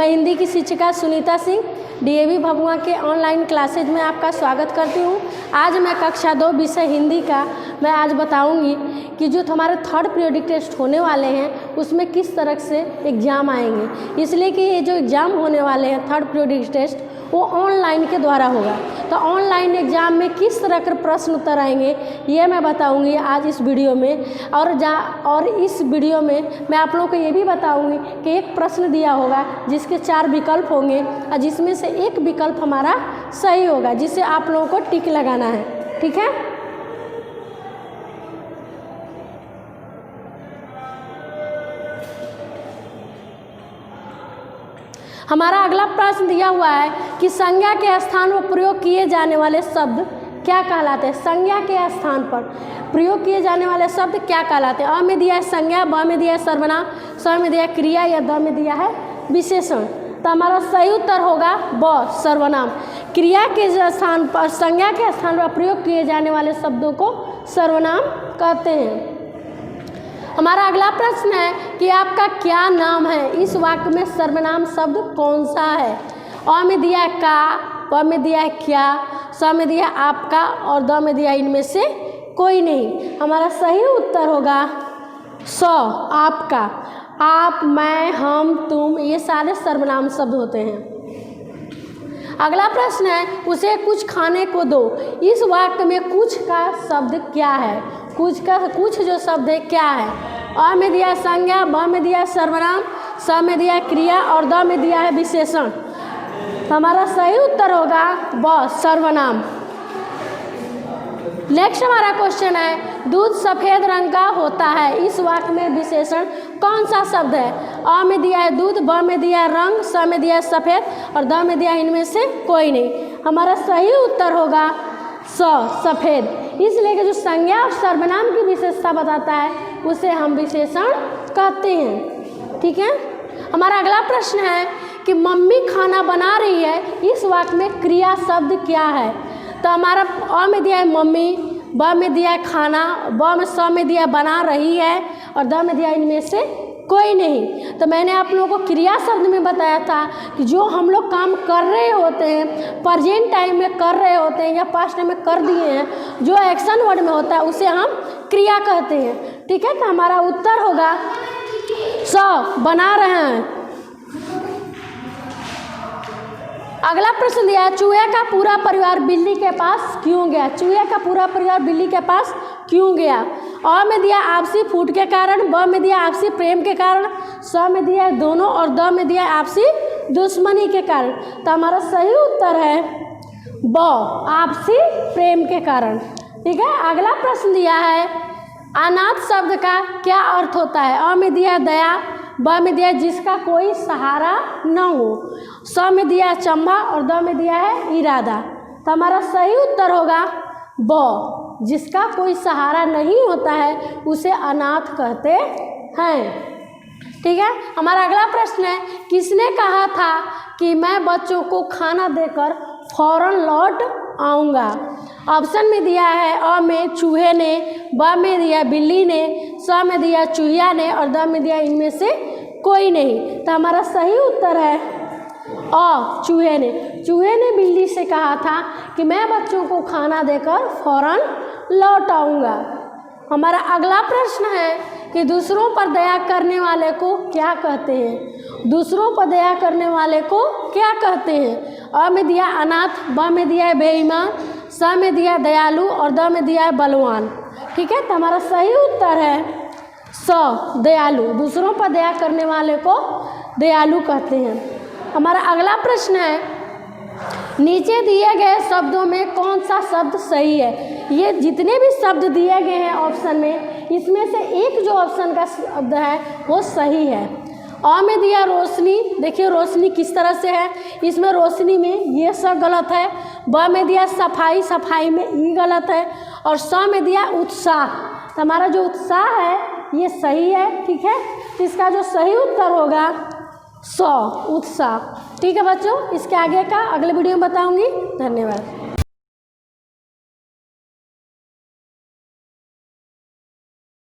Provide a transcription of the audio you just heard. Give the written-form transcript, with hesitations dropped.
मैं हिंदी की शिक्षिका सुनीता सिंह डीएवी भभुआ के ऑनलाइन क्लासेज में आपका स्वागत करती हूँ। आज मैं कक्षा 2 विषय हिंदी का मैं आज बताऊँगी कि जो हमारे थर्ड पीरियोडिक टेस्ट होने वाले हैं उसमें किस तरह से एग्ज़ाम आएंगे। इसलिए कि ये जो एग्ज़ाम होने वाले हैं थर्ड पीरियोडिक टेस्ट वो ऑनलाइन के द्वारा होगा, तो ऑनलाइन एग्ज़ाम में किस तरह के प्रश्न उत्तर आएंगे ये मैं बताऊंगी आज इस वीडियो में। और इस वीडियो में मैं आप लोगों को ये भी बताऊंगी कि एक प्रश्न दिया होगा जिसके 4 विकल्प होंगे और जिसमें से एक विकल्प हमारा सही होगा, जिसे आप लोगों को टिक लगाना है। ठीक है, हमारा अगला प्रश्न दिया हुआ है कि संज्ञा के स्थान पर प्रयोग किए जाने वाले शब्द क्या कहलाते हैं। संज्ञा के स्थान पर प्रयोग किए जाने वाले शब्द क्या कहलाते हैं। अ में दिया है संज्ञा, ब में दिया है सर्वनाम, स में दिया है क्रिया या द में दिया है विशेषण। तो हमारा सही उत्तर होगा ब सर्वनाम। क्रिया के स्थान पर, संज्ञा के स्थान पर प्रयोग किए जाने वाले शब्दों को सर्वनाम कहते हैं। हमारा अगला प्रश्न है कि आपका क्या नाम है। इस वाक्य में सर्वनाम शब्द कौन सा है। अ में दिया है का, ब में दिया है क्या, स में दिया है आपका और द में दिया है इनमें से कोई नहीं। हमारा सही उत्तर होगा स आपका। आप, मैं, हम, तुम, ये सारे सर्वनाम शब्द होते हैं। अगला प्रश्न है उसे कुछ खाने को दो। इस वाक्य में कुछ का शब्द क्या है। कुछ जो शब्द है क्या है। अ में दिया है संज्ञा, ब में दिया है सर्वनाम, स में दिया है क्रिया और द में दिया है विशेषण। तो हमारा सही उत्तर होगा ब सर्वनाम। नेक्स्ट हमारा क्वेश्चन है दूध सफ़ेद रंग का होता है। इस वाक्य में विशेषण कौन सा शब्द है। अ में दिया है दूध, ब में दिया है रंग, स में दिया है सफ़ेद और द में दिया है इनमें से कोई नहीं। हमारा सही उत्तर होगा सफ़ेद। इसलिए कि जो संज्ञा और सर्वनाम की विशेषता बताता है उसे हम विशेषण कहते हैं। ठीक है, हमारा अगला प्रश्न है कि मम्मी खाना बना रही है। इस वाक्य में क्रिया शब्द क्या है। तो हमारा अ में दिया है मम्मी, ब में दिया है खाना, ब में स में दिया है बना रही है और द में दिया इनमें से कोई नहीं। तो मैंने आप लोगों को क्रिया शब्द में बताया था कि जो हम लोग काम कर रहे होते हैं, प्रेजेंट टाइम में कर रहे होते हैं या पास्ट टाइम में कर दिए हैं, जो एक्शन वर्ड में होता है उसे हम क्रिया कहते हैं। ठीक है, तो हमारा उत्तर होगा स बना रहे हैं। अगला प्रश्न दिया है चूहे का पूरा परिवार बिल्ली के पास क्यों गया। चूहे का पूरा परिवार बिल्ली के पास क्यों गया। अ में दिया आपसी फूट के कारण, ब में दिया आपसी प्रेम के कारण, स में दिया दोनों और द में दिया आपसी दुश्मनी के कारण। तो हमारा सही उत्तर है ब आपसी प्रेम के कारण। ठीक है, अगला प्रश्न दिया है अनाथ शब्द का क्या अर्थ होता है। अ में दिया दया, ब में दिया जिसका कोई सहारा न हो, स में दिया चंबा और द में दिया है इरादा। तो हमारा सही उत्तर होगा ब जिसका कोई सहारा नहीं होता है उसे अनाथ कहते हैं। ठीक है, हमारा अगला प्रश्न है किसने कहा था कि मैं बच्चों को खाना देकर फौरन लौट आऊँगा। ऑप्शन में दिया है अ में चूहे ने, ब में दिया बिल्ली ने, स में दिया चूहिया ने और द में दिया इनमें से कोई नहीं। तो हमारा सही उत्तर है अ चूहे ने। चूहे ने बिल्ली से कहा था कि मैं बच्चों को खाना देकर फौरन लौट आऊँगा। हमारा अगला प्रश्न है कि दूसरों पर दया करने वाले को क्या कहते हैं। दूसरों पर दया करने वाले को क्या कहते हैं। अ में दिया अनाथ, ब में दिया है बेईमान, स में दिया दयालु और द में दिया है बलवान। ठीक है, तो हमारा सही उत्तर है स दयालु। दूसरों पर दया करने वाले को दयालु कहते हैं। हमारा अगला प्रश्न है नीचे दिए गए शब्दों में कौन सा शब्द सही है। ये जितने भी शब्द दिए गए हैं ऑप्शन में, इसमें से एक जो ऑप्शन का शब्द है वो सही है। अ में दिया रोशनी, देखिए रोशनी किस तरह से है, इसमें रोशनी में ये सब गलत है। ब में दिया सफाई, सफाई में ई गलत है और स में दिया उत्साह। तो हमारा जो उत्साह है ये सही है। ठीक है, तो इसका जो सही उत्तर होगा स उत्साह। ठीक है बच्चों, इसके आगे का अगले वीडियो में बताऊंगी। धन्यवाद।